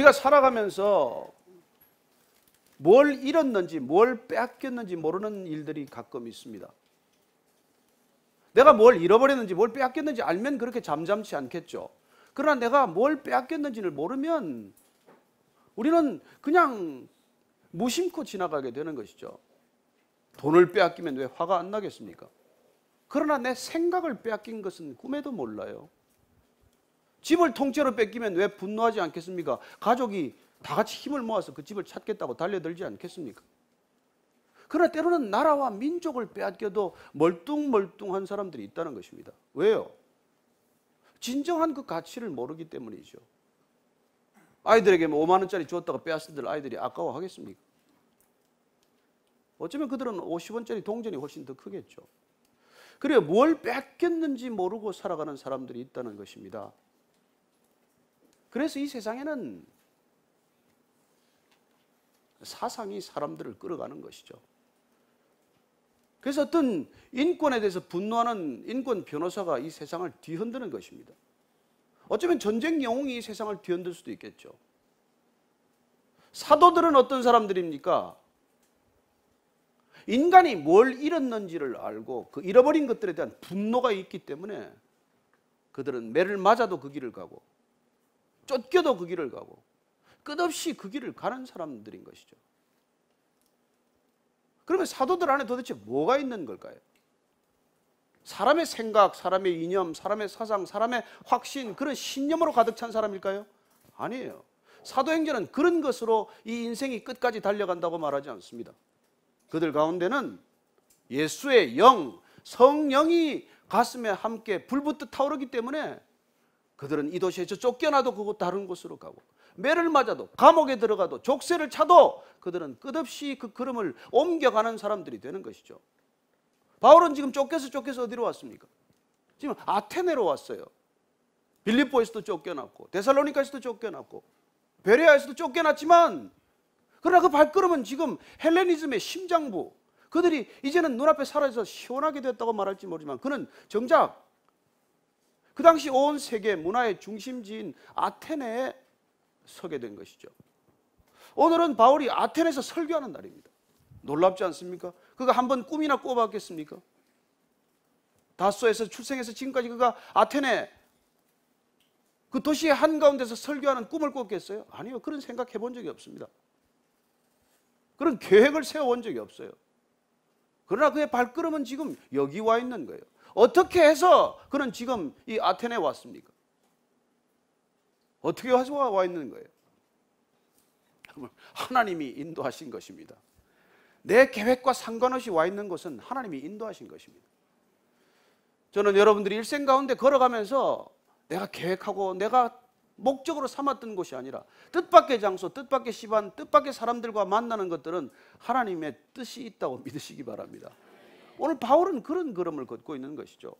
우리가 살아가면서 뭘 잃었는지 뭘 빼앗겼는지 모르는 일들이 가끔 있습니다. 내가 뭘 잃어버렸는지 뭘 빼앗겼는지 알면 그렇게 잠잠치 않겠죠. 그러나 내가 뭘 빼앗겼는지를 모르면 우리는 그냥 무심코 지나가게 되는 것이죠. 돈을 빼앗기면 왜 화가 안 나겠습니까? 그러나 내 생각을 빼앗긴 것은 꿈에도 몰라요. 집을 통째로 뺏기면 왜 분노하지 않겠습니까? 가족이 다 같이 힘을 모아서 그 집을 찾겠다고 달려들지 않겠습니까? 그러나 때로는 나라와 민족을 빼앗겨도 멀뚱멀뚱한 사람들이 있다는 것입니다. 왜요? 진정한 그 가치를 모르기 때문이죠. 아이들에게 5만 원짜리 주었다가 빼앗을 아이들이 아까워하겠습니까? 어쩌면 그들은 50원짜리 동전이 훨씬 더 크겠죠. 그래요. 뭘 뺏겼는지 모르고 살아가는 사람들이 있다는 것입니다. 그래서 이 세상에는 사상이 사람들을 끌어가는 것이죠. 그래서 어떤 인권에 대해서 분노하는 인권 변호사가 이 세상을 뒤흔드는 것입니다. 어쩌면 전쟁 영웅이 이 세상을 뒤흔들 수도 있겠죠. 사도들은 어떤 사람들입니까? 인간이 뭘 잃었는지를 알고 그 잃어버린 것들에 대한 분노가 있기 때문에 그들은 매를 맞아도 그 길을 가고 쫓겨도 그 길을 가고 끝없이 그 길을 가는 사람들인 것이죠. 그러면 사도들 안에 도대체 뭐가 있는 걸까요? 사람의 생각, 사람의 이념, 사람의 사상, 사람의 확신, 그런 신념으로 가득 찬 사람일까요? 아니에요. 사도행전은 그런 것으로 이 인생이 끝까지 달려간다고 말하지 않습니다. 그들 가운데는 예수의 영, 성령이 가슴에 함께 불붙듯 타오르기 때문에 그들은 이 도시에서 쫓겨나도 그곳 다른 곳으로 가고 매를 맞아도 감옥에 들어가도 족쇄를 차도 그들은 끝없이 그 걸음을 옮겨가는 사람들이 되는 것이죠. 바울은 지금 쫓겨서 어디로 왔습니까? 지금 아테네로 왔어요. 빌립보에서도 쫓겨났고 데살로니가에서도 쫓겨났고 베레아에서도 쫓겨났지만 그러나 그 발걸음은 지금 헬레니즘의 심장부, 그들이 이제는 눈앞에 사라져서 시원하게 됐다고 말할지 모르지만 그는 정작 그 당시 온 세계 문화의 중심지인 아테네에 서게 된 것이죠. 오늘은 바울이 아테네에서 설교하는 날입니다. 놀랍지 않습니까? 그가 한번 꿈이나 꿔봤겠습니까? 다소에서 출생해서 지금까지 그가 아테네 그 도시의 한가운데서 설교하는 꿈을 꿨겠어요? 아니요. 그런 생각해 본 적이 없습니다. 그런 계획을 세워본 적이 없어요. 그러나 그의 발걸음은 지금 여기 와 있는 거예요. 어떻게 해서 그는 지금 이 아테네에 왔습니까? 어떻게 해서 와 있는 거예요? 하나님이 인도하신 것입니다. 내 계획과 상관없이 와 있는 것은 하나님이 인도하신 것입니다. 저는 여러분들이 일생 가운데 걸어가면서 내가 계획하고 내가 목적으로 삼았던 곳이 아니라 뜻밖의 장소, 뜻밖의 시간, 뜻밖의 사람들과 만나는 것들은 하나님의 뜻이 있다고 믿으시기 바랍니다. 오늘 바울은 그런 걸음을 걷고 있는 것이죠.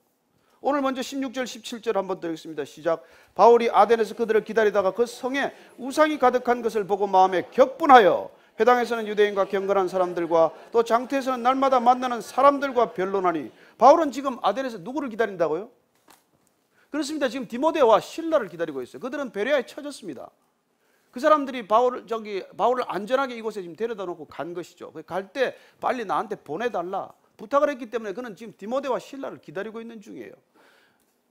오늘 먼저 16절, 17절 한번 더 읽습니다. 시작. 바울이 아덴에서 그들을 기다리다가 그 성에 우상이 가득한 것을 보고 마음에 격분하여 회당에서는 유대인과 경건한 사람들과 또 장터에서는 날마다 만나는 사람들과 변론하니, 바울은 지금 아덴에서 누구를 기다린다고요? 그렇습니다. 지금 디모데와 실라를 기다리고 있어요. 그들은 베레아에 처졌습니다. 그 사람들이 바울을 안전하게 이곳에 지금 데려다 놓고 간 것이죠. 갈 때 빨리 나한테 보내달라 부탁을 했기 때문에 그는 지금 디모데와 실라를 기다리고 있는 중이에요.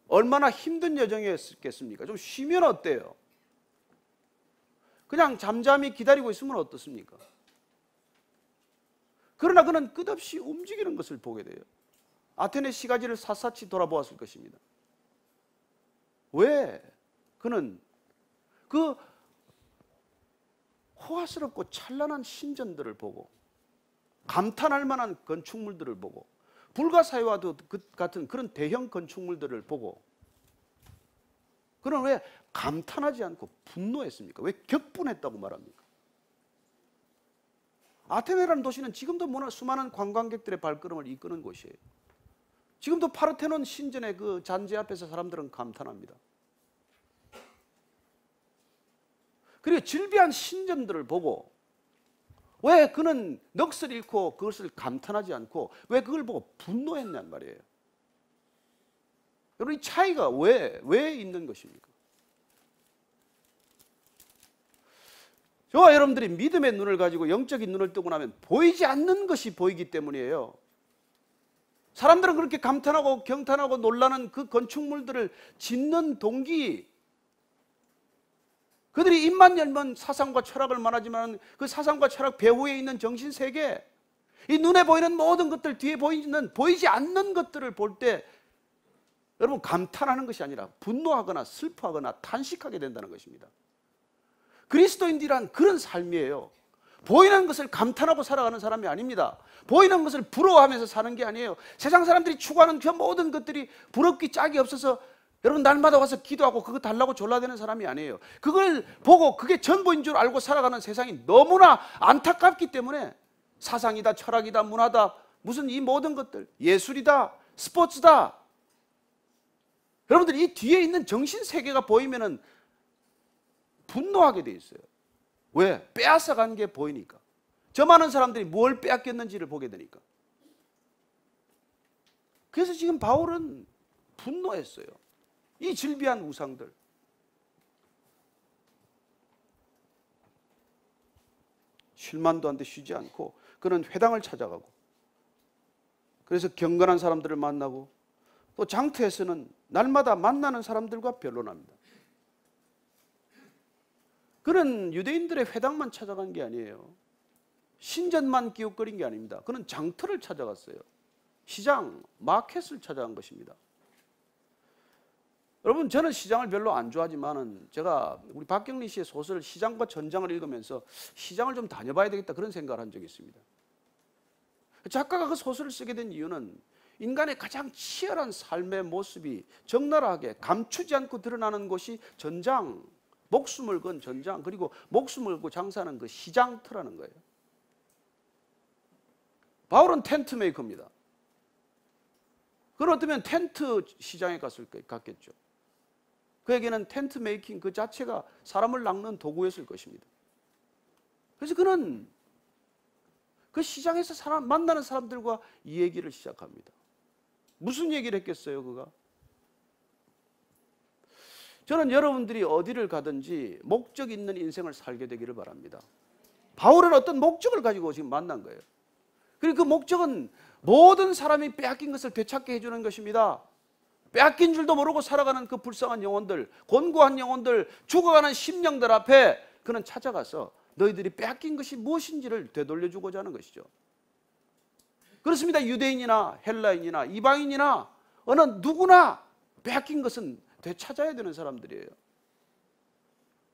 얼마나 힘든 여정이었겠습니까? 좀 쉬면 어때요? 그냥 잠잠히 기다리고 있으면 어떻습니까? 그러나 그는 끝없이 움직이는 것을 보게 돼요. 아테네 시가지를 샅샅이 돌아보았을 것입니다. 왜? 그는 그 호화스럽고 찬란한 신전들을 보고 감탄할 만한 건축물들을 보고 불가사의와도 같은 그런 대형 건축물들을 보고 그는 왜 감탄하지 않고 분노했습니까? 왜 격분했다고 말합니까? 아테네라는 도시는 지금도 수많은 관광객들의 발걸음을 이끄는 곳이에요. 지금도 파르테논 신전의 그 잔재 앞에서 사람들은 감탄합니다. 그리고 질비한 신전들을 보고 왜 그는 넋을 잃고 그것을 감탄하지 않고 왜 그걸 보고 분노했냔 말이에요. 여러분, 이 차이가 왜 있는 것입니까? 저와 여러분들이 믿음의 눈을 가지고 영적인 눈을 뜨고 나면 보이지 않는 것이 보이기 때문이에요. 사람들은 그렇게 감탄하고 경탄하고 놀라는 그 건축물들을 짓는 동기, 그들이 입만 열면 사상과 철학을 말하지만 그 사상과 철학 배후에 있는 정신세계, 이 눈에 보이는 모든 것들, 뒤에 보이지 않는 것들을 볼 때 여러분 감탄하는 것이 아니라 분노하거나 슬퍼하거나 탄식하게 된다는 것입니다. 그리스도인들이란 그런 삶이에요. 보이는 것을 감탄하고 살아가는 사람이 아닙니다. 보이는 것을 부러워하면서 사는 게 아니에요. 세상 사람들이 추구하는 그 모든 것들이 부럽기 짝이 없어서 여러분 날마다 와서 기도하고 그거 달라고 졸라대는 사람이 아니에요. 그걸 보고 그게 전부인 줄 알고 살아가는 세상이 너무나 안타깝기 때문에 사상이다, 철학이다, 문화다, 무슨 이 모든 것들, 예술이다, 스포츠다, 여러분들 이 뒤에 있는 정신세계가 보이면은 분노하게 돼 있어요. 왜? 빼앗아간 게 보이니까. 저 많은 사람들이 뭘 빼앗겼는지를 보게 되니까. 그래서 지금 바울은 분노했어요. 이 질비한 우상들. 쉴만도 한데 쉬지 않고 그는 회당을 찾아가고, 그래서 경건한 사람들을 만나고, 또 장터에서는 날마다 만나는 사람들과 변론합니다. 그는 유대인들의 회당만 찾아간 게 아니에요. 신전만 기웃거린 게 아닙니다. 그는 장터를 찾아갔어요. 시장, 마켓을 찾아간 것입니다. 여러분, 저는 시장을 별로 안 좋아하지만은 제가 우리 박경리 씨의 소설 시장과 전장을 읽으면서 시장을 좀 다녀봐야 되겠다 그런 생각을 한 적이 있습니다. 작가가 그 소설을 쓰게 된 이유는 인간의 가장 치열한 삶의 모습이 적나라하게 감추지 않고 드러나는 곳이 전장, 목숨을 건 전장, 그리고 목숨을 걸고 장사하는 그 시장터라는 거예요. 바울은 텐트 메이커입니다. 그럼 어쩌면 텐트 시장에 갔겠죠. 그에게는 텐트 메이킹 그 자체가 사람을 낚는 도구였을 것입니다. 그래서 그는 그 시장에서 만나는 사람들과 이 얘기를 시작합니다. 무슨 얘기를 했겠어요, 그가? 저는 여러분들이 어디를 가든지 목적 있는 인생을 살게 되기를 바랍니다. 바울은 어떤 목적을 가지고 지금 만난 거예요. 그리고 그 목적은 모든 사람이 빼앗긴 것을 되찾게 해주는 것입니다. 빼앗긴 줄도 모르고 살아가는 그 불쌍한 영혼들, 곤고한 영혼들, 죽어가는 심령들 앞에 그는 찾아가서 너희들이 빼앗긴 것이 무엇인지를 되돌려주고자 하는 것이죠. 그렇습니다. 유대인이나 헬라인이나 이방인이나 어느 누구나 빼앗긴 것은 되찾아야 되는 사람들이에요.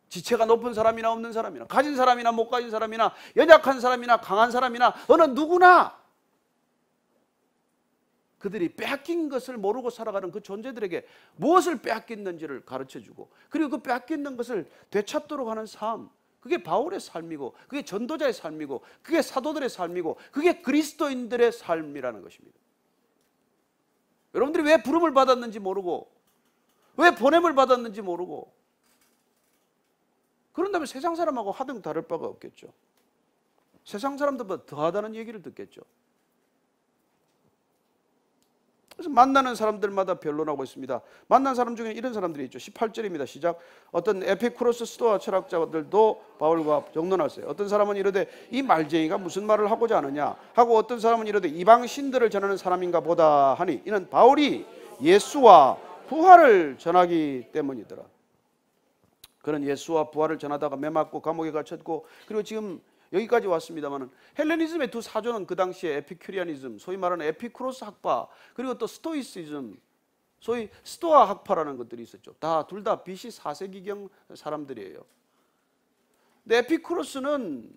지체가 높은 사람이나 없는 사람이나 가진 사람이나 못 가진 사람이나 연약한 사람이나 강한 사람이나 어느 누구나 그들이 빼앗긴 것을 모르고 살아가는 그 존재들에게 무엇을 빼앗겼는지를 가르쳐주고, 그리고 그 빼앗겼는 것을 되찾도록 하는 삶, 그게 바울의 삶이고, 그게 전도자의 삶이고, 그게 사도들의 삶이고, 그게 그리스도인들의 삶이라는 것입니다. 여러분들이 왜 부름을 받았는지 모르고, 왜 보냄을 받았는지 모르고, 그런다면 세상 사람하고 하등 다를 바가 없겠죠. 세상 사람들보다 더하다는 얘기를 듣겠죠. 그래서 만나는 사람들마다 변론하고 있습니다. 만난 사람 중에 이런 사람들이 있죠. 18절입니다. 시작. 어떤 에피쿠로스 스토아 철학자들도 바울과 정론하세요. 어떤 사람은 이르되 이 말쟁이가 무슨 말을 하고자 하느냐 하고, 어떤 사람은 이르되 이방 신들을 전하는 사람인가 보다 하니 이는 바울이 예수와 부활을 전하기 때문이더라. 그는 예수와 부활을 전하다가 매맞고 감옥에 갇혔고, 그리고 지금 여기까지 왔습니다만, 헬레니즘의 두 사조는 그 당시에 에피큐리아니즘, 소위 말하는 에피쿠로스 학파, 그리고 또 스토이시즘, 소위 스토아 학파라는 것들이 있었죠. 둘 다 BC 4세기경 사람들이에요. 근데 에피쿠로스는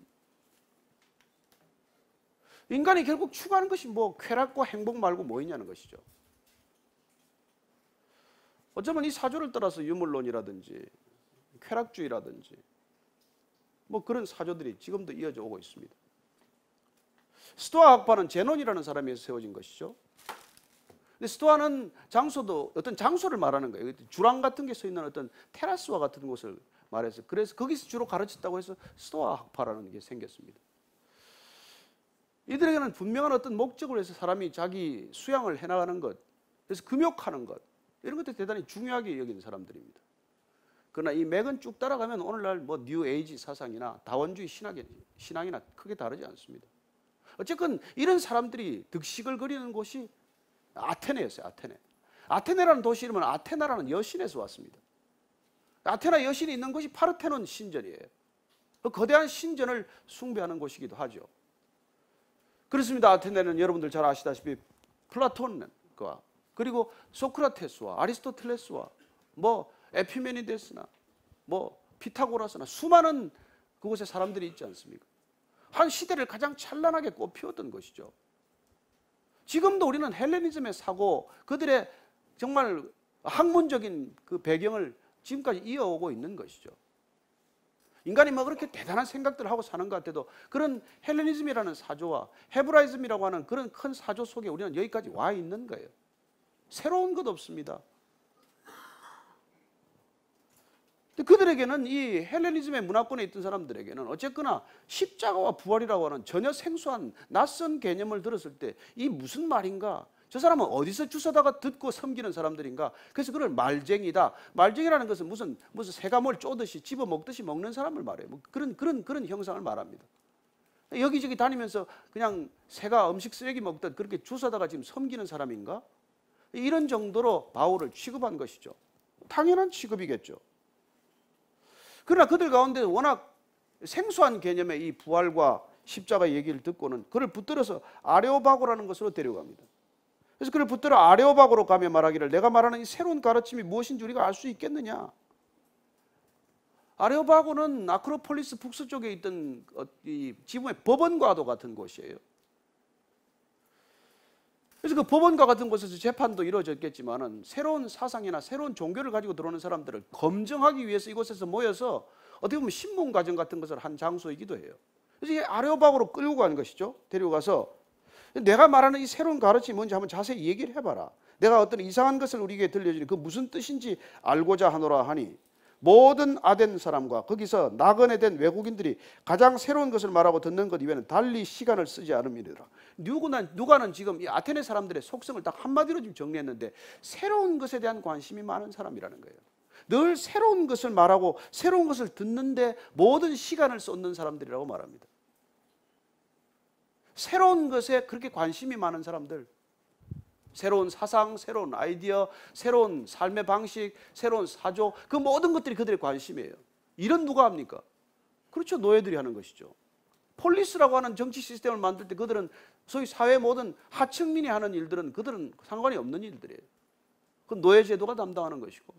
인간이 결국 추구하는 것이 뭐 쾌락과 행복 말고 뭐 있냐는 것이죠. 어쩌면 이 사조를 따라서 유물론이라든지 쾌락주의라든지 뭐 그런 사조들이 지금도 이어져 오고 있습니다. 스토아 학파는 제논이라는 사람이 세워진 것이죠. 근데 스토아는 장소도 어떤 장소를 말하는 거예요. 주랑 같은 게 서 있는 어떤 테라스와 같은 곳을 말해서, 그래서 거기서 주로 가르쳤다고 해서 스토아 학파라는 게 생겼습니다. 이들에게는 분명한 어떤 목적을 위해서 사람이 자기 수양을 해나가는 것, 그래서 금욕하는 것, 이런 것들 대단히 중요하게 여기는 사람들입니다. 그러나 이 맥은 쭉 따라가면 오늘날 뭐 뉴 에이지 사상이나 다원주의 신앙이나 크게 다르지 않습니다. 어쨌건 이런 사람들이 득식을 거리는 곳이 아테네였어요. 아테네. 아테네라는 도시 이름은 아테나라는 여신에서 왔습니다. 아테나 여신이 있는 곳이 파르테논 신전이에요. 그 거대한 신전을 숭배하는 곳이기도 하죠. 그렇습니다. 아테네는 여러분들 잘 아시다시피 플라톤과 그리고 소크라테스와 아리스토텔레스와 뭐 에피메니데스나 뭐 피타고라스나 수많은 그곳에 사람들이 있지 않습니까? 한 시대를 가장 찬란하게 꽃피웠던 것이죠. 지금도 우리는 헬레니즘의 사고, 그들의 정말 학문적인 그 배경을 지금까지 이어오고 있는 것이죠. 인간이 뭐 그렇게 대단한 생각들을 하고 사는 것 같아도 그런 헬레니즘이라는 사조와 헤브라이즘이라고 하는 그런 큰 사조 속에 우리는 여기까지 와 있는 거예요. 새로운 것 없습니다. 그들에게는 이 헬레니즘의 문화권에 있던 사람들에게는 어쨌거나 십자가와 부활이라고 하는 전혀 생소한 낯선 개념을 들었을 때 이 무슨 말인가? 저 사람은 어디서 주워다가 듣고 섬기는 사람들인가? 그래서 그걸 말쟁이다. 말쟁이라는 것은 무슨 새가 뭘 쪼듯이 집어 먹듯이 먹는 사람을 말해요. 뭐 그런 형상을 말합니다. 여기저기 다니면서 그냥 새가 음식 쓰레기 먹듯 그렇게 주워다가 지금 섬기는 사람인가? 이런 정도로 바울을 취급한 것이죠. 당연한 취급이겠죠. 그러나 그들 가운데 워낙 생소한 개념의 이 부활과 십자가 얘기를 듣고는 그를 붙들어서 아레오바고라는 것으로 데려갑니다. 그래서 그를 붙들어 아레오바고로 가며 말하기를 내가 말하는 이 새로운 가르침이 무엇인지 우리가 알 수 있겠느냐. 아레오바고는 아크로폴리스 북서쪽에 있던 이 지붕의 법원과도 같은 곳이에요. 그래서 그 법원과 같은 곳에서 재판도 이루어졌겠지만은 새로운 사상이나 새로운 종교를 가지고 들어오는 사람들을 검증하기 위해서 이곳에서 모여서 어떻게 보면 신문 과정 같은 것을 한 장소이기도 해요. 그래서 이 아레오바고로 끌고 간 것이죠. 데려가서 내가 말하는 이 새로운 가르침이 뭔지 한번 자세히 얘기를 해봐라. 내가 어떤 이상한 것을 우리에게 들려주니 그 무슨 뜻인지 알고자 하노라 하니 모든 아덴 사람과 거기서 나그네된 외국인들이 가장 새로운 것을 말하고 듣는 것 이외에는 달리 시간을 쓰지 않음이니라. 누가는 지금 이 아테네 사람들의 속성을 딱 한마디로 지금 정리했는데 새로운 것에 대한 관심이 많은 사람이라는 거예요. 늘 새로운 것을 말하고 새로운 것을 듣는데 모든 시간을 쏟는 사람들이라고 말합니다. 새로운 것에 그렇게 관심이 많은 사람들, 새로운 사상, 새로운 아이디어, 새로운 삶의 방식, 새로운 사조, 그 모든 것들이 그들의 관심이에요. 일은 누가 합니까? 그렇죠. 노예들이 하는 것이죠. 폴리스라고 하는 정치 시스템을 만들 때 그들은 소위 사회 모든 하층민이 하는 일들은 그들은 상관이 없는 일들이에요. 그 노예제도가 담당하는 것이고.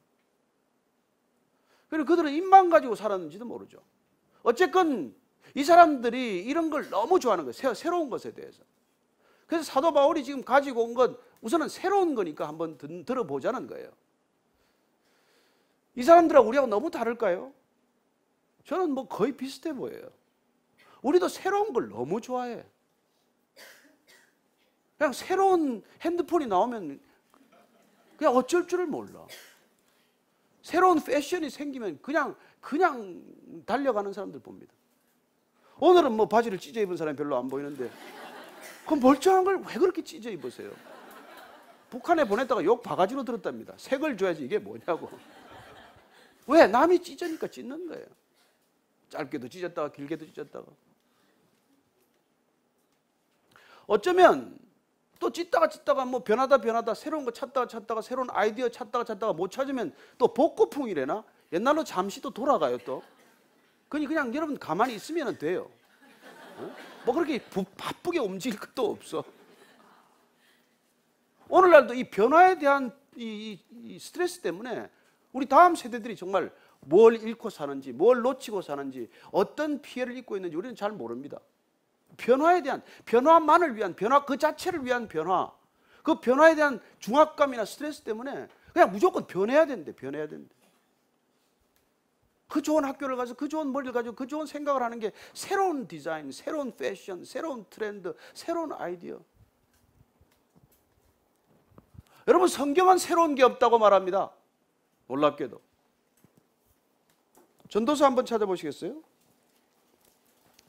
그리고 그들은 입만 가지고 살았는지도 모르죠. 어쨌건 이 사람들이 이런 걸 너무 좋아하는 거예요. 새로운 것에 대해서. 그래서 사도 바울이 지금 가지고 온 건 우선은 새로운 거니까 한번 들어보자는 거예요. 이 사람들하고 우리하고 너무 다를까요? 저는 뭐 거의 비슷해 보여요. 우리도 새로운 걸 너무 좋아해. 그냥 새로운 핸드폰이 나오면 그냥 어쩔 줄을 몰라. 새로운 패션이 생기면 그냥 달려가는 사람들 봅니다. 오늘은 뭐 바지를 찢어 입은 사람이 별로 안 보이는데 그럼 멀쩡한 걸 왜 그렇게 찢어 입으세요? 북한에 보냈다가 욕 바가지로 들었답니다. 색을 줘야지 이게 뭐냐고. 왜? 남이 찢으니까 찢는 거예요. 짧게도 찢었다가 길게도 찢었다가. 어쩌면 또 찢다가 뭐 변하다 새로운 거 찾다가 새로운 아이디어 찾다가 못 찾으면 또 복고풍이래나? 옛날로 잠시 또 돌아가요 또. 그냥 여러분 가만히 있으면 돼요. 뭐 그렇게 바쁘게 움직일 것도 없어. 오늘날도 이 변화에 대한 이 스트레스 때문에 우리 다음 세대들이 정말 뭘 잃고 사는지, 뭘 놓치고 사는지, 어떤 피해를 입고 있는지 우리는 잘 모릅니다. 변화에 대한, 변화만을 위한, 변화 그 자체를 위한 변화, 그 변화에 대한 중압감이나 스트레스 때문에 그냥 무조건 변해야 된대. 그 좋은 학교를 가서 그 좋은 머리를 가지고 그 좋은 생각을 하는 게 새로운 디자인, 새로운 패션, 새로운 트렌드, 새로운 아이디어. 여러분 성경은 새로운 게 없다고 말합니다. 놀랍게도. 전도서 한번 찾아보시겠어요?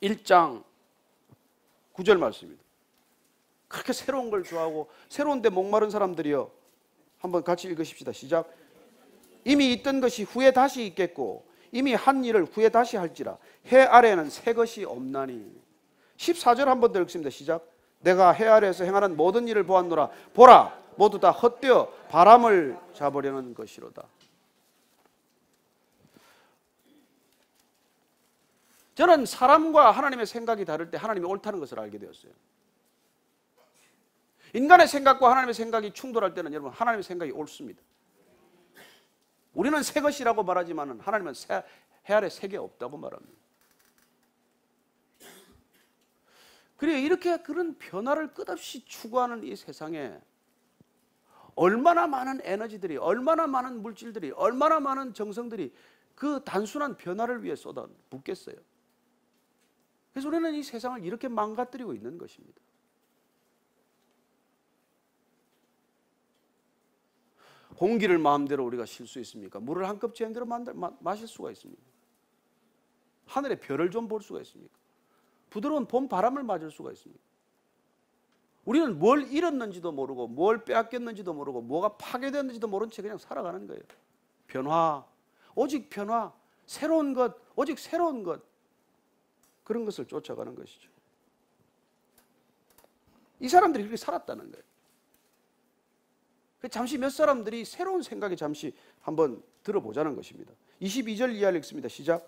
1장 9절 말씀입니다. 그렇게 새로운 걸 좋아하고 새로운 데 목마른 사람들이요. 한번 같이 읽으십시다. 시작. 이미 있던 것이 후에 다시 있겠고 이미 한 일을 후에 다시 할지라 해 아래에는 새 것이 없나니. 14절 한 번 더 읽습니다. 시작. 내가 해 아래에서 행하는 모든 일을 보았노라. 보라, 모두 다 헛되어 바람을 잡으려는 것이로다. 저는 사람과 하나님의 생각이 다를 때 하나님이 옳다는 것을 알게 되었어요. 인간의 생각과 하나님의 생각이 충돌할 때는 여러분 하나님의 생각이 옳습니다. 우리는 새 것이라고 말하지만 하나님은 해 아래 새 게 없다고 말합니다. 그래요. 이렇게 그런 변화를 끝없이 추구하는 이 세상에 얼마나 많은 에너지들이, 얼마나 많은 물질들이, 얼마나 많은 정성들이 그 단순한 변화를 위해 쏟아붓겠어요. 그래서 우리는 이 세상을 이렇게 망가뜨리고 있는 것입니다. 공기를 마음대로 우리가 쉴 수 있습니까? 물을 한 컵 제대로 마실 수가 있습니까? 하늘의 별을 좀 볼 수가 있습니까? 부드러운 봄 바람을 맞을 수가 있습니까? 우리는 뭘 잃었는지도 모르고 뭘 빼앗겼는지도 모르고 뭐가 파괴됐는지도 모른 채 그냥 살아가는 거예요. 변화, 오직 변화, 새로운 것, 오직 새로운 것, 그런 것을 쫓아가는 것이죠. 이 사람들이 그렇게 살았다는 거예요. 잠시 몇 사람들이 새로운 생각에 잠시 한번 들어보자는 것입니다. 22절 이하를 읽습니다. 시작.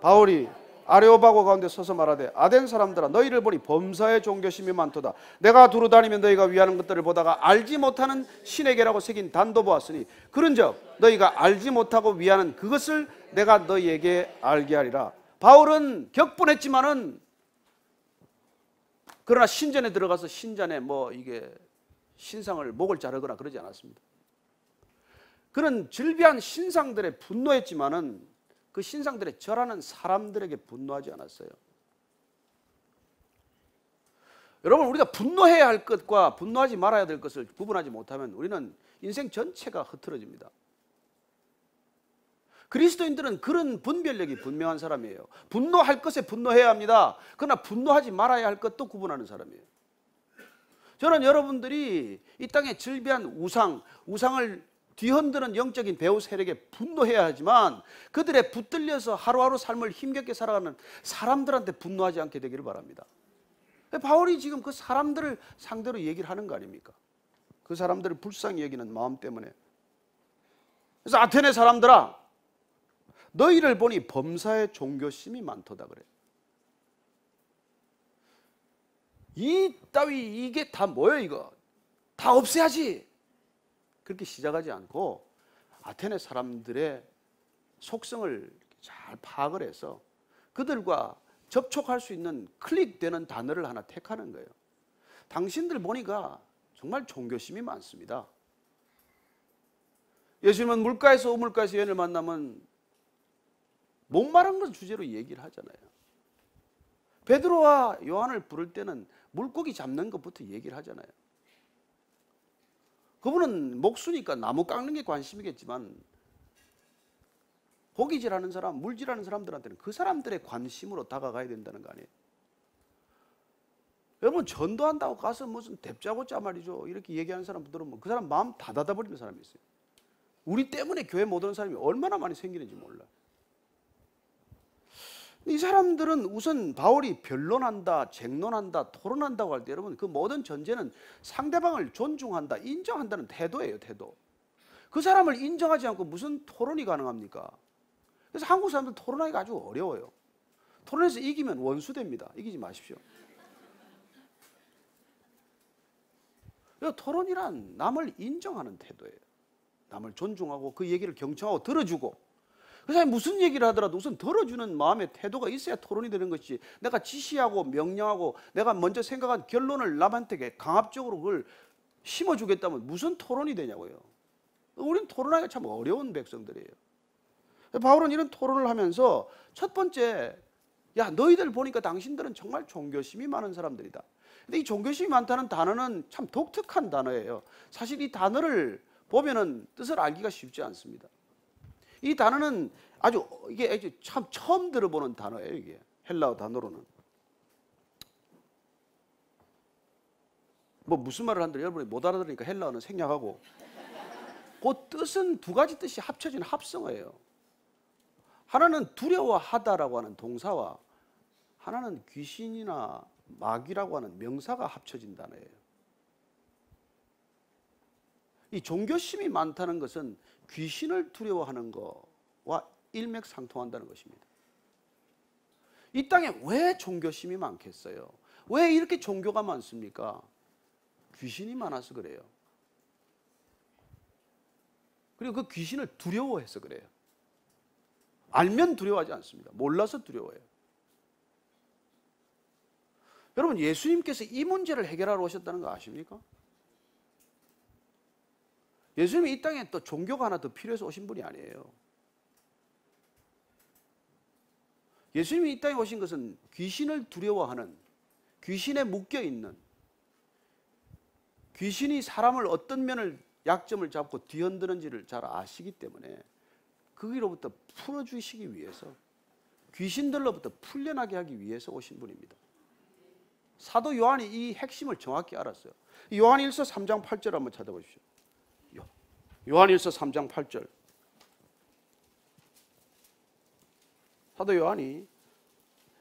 바울이 아레오바고 가운데 서서 말하되 아덴 사람들아 너희를 보니 범사의 종교심이 많도다. 내가 두루 다니며 너희가 위하는 것들을 보다가 알지 못하는 신에게라고 새긴 단도 보았으니 그런즉 너희가 알지 못하고 위하는 그것을 내가 너희에게 알게 하리라. 바울은 격분했지만은 그러나 신전에 들어가서 신전에 이게 신상을 목을 자르거나 그러지 않았습니다. 그는 즐비한 신상들에 분노했지만은 그 신상들에 절하는 사람들에게 분노하지 않았어요. 여러분, 우리가 분노해야 할 것과 분노하지 말아야 될 것을 구분하지 못하면 우리는 인생 전체가 흐트러집니다. 그리스도인들은 그런 분별력이 분명한 사람이에요. 분노할 것에 분노해야 합니다. 그러나 분노하지 말아야 할 것도 구분하는 사람이에요. 저는 여러분들이 이 땅에 즐비한 우상을 뒤흔드는 영적인 배후 세력에 분노해야 하지만 그들의 붙들려서 하루하루 삶을 힘겹게 살아가는 사람들한테 분노하지 않게 되기를 바랍니다. 바울이 지금 그 사람들을 상대로 얘기를 하는 거 아닙니까? 그 사람들을 불쌍히 여기는 마음 때문에. 그래서 아테네 사람들아 너희를 보니 범사의 종교심이 많도다 그래. 이게 다 뭐예요 이거? 다 없애야지. 그렇게 시작하지 않고 아테네 사람들의 속성을 잘 파악을 해서 그들과 접촉할 수 있는 클릭되는 단어를 하나 택하는 거예요. 당신들 보니까 정말 종교심이 많습니다. 예수님은 물가에서 우물가에서 여인을 만나면 목마른 것 주제로 얘기를 하잖아요. 베드로와 요한을 부를 때는 물고기 잡는 것부터 얘기를 하잖아요. 그분은 목수니까 나무 깎는 게 관심이겠지만 고기질하는 사람, 물질하는 사람들한테는 그 사람들의 관심으로 다가가야 된다는 거 아니에요. 여러분 전도한다고 가서 무슨 대짜고짜 말이죠 이렇게 얘기하는 사람 들으면 그 사람 마음 다 닫아버리는 사람이 있어요. 우리 때문에 교회 못 오는 사람이 얼마나 많이 생기는지 몰라요. 이 사람들은 우선 바울이 변론한다, 쟁론한다, 토론한다고 할 때 여러분 그 모든 전제는 상대방을 존중한다, 인정한다는 태도예요, 태도. 그 사람을 인정하지 않고 무슨 토론이 가능합니까? 그래서 한국 사람들 토론하기가 아주 어려워요. 토론에서 이기면 원수 됩니다. 이기지 마십시오. 토론이란 남을 인정하는 태도예요. 남을 존중하고 그 얘기를 경청하고 들어주고 그 사람이 무슨 얘기를 하더라도 우선 들어주는 마음의 태도가 있어야 토론이 되는 것이지 내가 지시하고 명령하고 내가 먼저 생각한 결론을 남한테 강압적으로 그걸 심어주겠다면 무슨 토론이 되냐고요. 우린 토론하기가 참 어려운 백성들이에요. 바울은 이런 토론을 하면서 첫 번째 야 너희들 보니까 당신들은 정말 종교심이 많은 사람들이다. 근데 이 종교심이 많다는 단어는 참 독특한 단어예요. 사실 이 단어를 보면은 뜻을 알기가 쉽지 않습니다. 이 단어는 이게 참 처음 들어보는 단어예요. 이게 헬라어 단어로는 무슨 말을 하는데 여러분이 못 알아들으니까 헬라어는 생략하고 그 뜻은 두 가지 뜻이 합쳐진 합성어예요. 하나는 두려워하다라고 하는 동사와 하나는 귀신이나 마귀라고 하는 명사가 합쳐진 단어예요. 이 종교심이 많다는 것은 귀신을 두려워하는 것과 일맥상통한다는 것입니다. 이 땅에 왜 종교심이 많겠어요? 왜 이렇게 종교가 많습니까? 귀신이 많아서 그래요. 그리고 그 귀신을 두려워해서 그래요. 알면 두려워하지 않습니다. 몰라서 두려워해요. 여러분, 예수님께서 이 문제를 해결하러 오셨다는 거 아십니까? 예수님이 이 땅에 또 종교가 하나 더 필요해서 오신 분이 아니에요. 예수님이 이 땅에 오신 것은 귀신을 두려워하는, 귀신에 묶여있는, 귀신이 사람을 어떤 면을 약점을 잡고 뒤흔드는지를 잘 아시기 때문에 거기로부터 풀어주시기 위해서, 귀신들로부터 풀려나게 하기 위해서 오신 분입니다. 사도 요한이 이 핵심을 정확히 알았어요. 요한일서 3장 8절 한번 찾아보십시오. 요한일서 3장 8절. 사도 요한이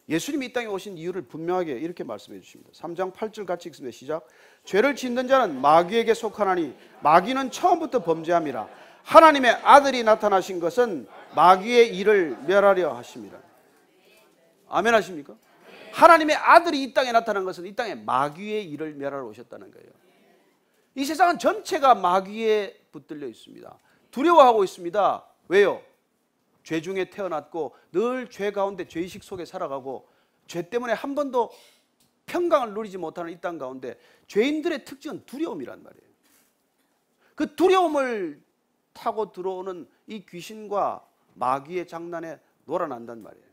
예수님이 이 땅에 오신 이유를 분명하게 이렇게 말씀해 주십니다. 3장 8절 같이 읽습니다. 시작. 죄를 짓는 자는 마귀에게 속하나니 마귀는 처음부터 범죄함이라. 하나님의 아들이 나타나신 것은 마귀의 일을 멸하려 하십니다. 아멘 하십니까? 하나님의 아들이 이 땅에 나타난 것은 이 땅에 마귀의 일을 멸하러 오셨다는 거예요. 이 세상은 전체가 마귀에 붙들려 있습니다. 두려워하고 있습니다. 왜요? 죄 중에 태어났고 늘 죄 가운데 죄의식 속에 살아가고 죄 때문에 한 번도 평강을 누리지 못하는 이 땅 가운데 죄인들의 특징은 두려움이란 말이에요. 그 두려움을 타고 들어오는 이 귀신과 마귀의 장난에 놀아난단 말이에요.